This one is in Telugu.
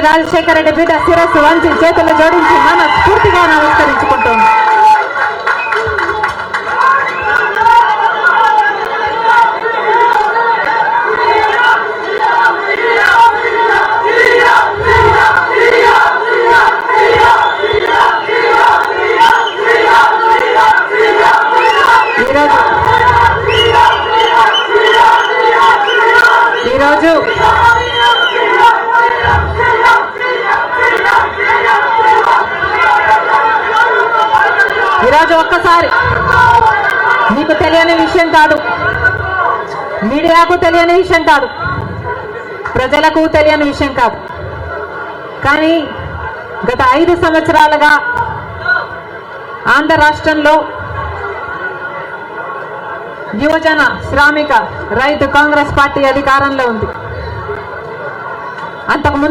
రాజశేఖర రెడ్డి బిడ్డ శిరస్సు వంచి చేతులు జోడించి మనస్ఫూర్తిగా నమస్కరించుకుంటుంది. ఈరోజు ఒక్కసారి మీకు తెలియని విషయం కాదు, మీడియాకు తెలియని విషయం కాదు, ప్రజలకు తెలియని విషయం కాదు. కానీ గత 5 సంవత్సరాలుగా ఆంధ్ర రాష్ట్రంలో యువజన శ్రామిక రైతు కాంగ్రెస్ పార్టీ అధికారంలో ఉంది. అంతకుముందు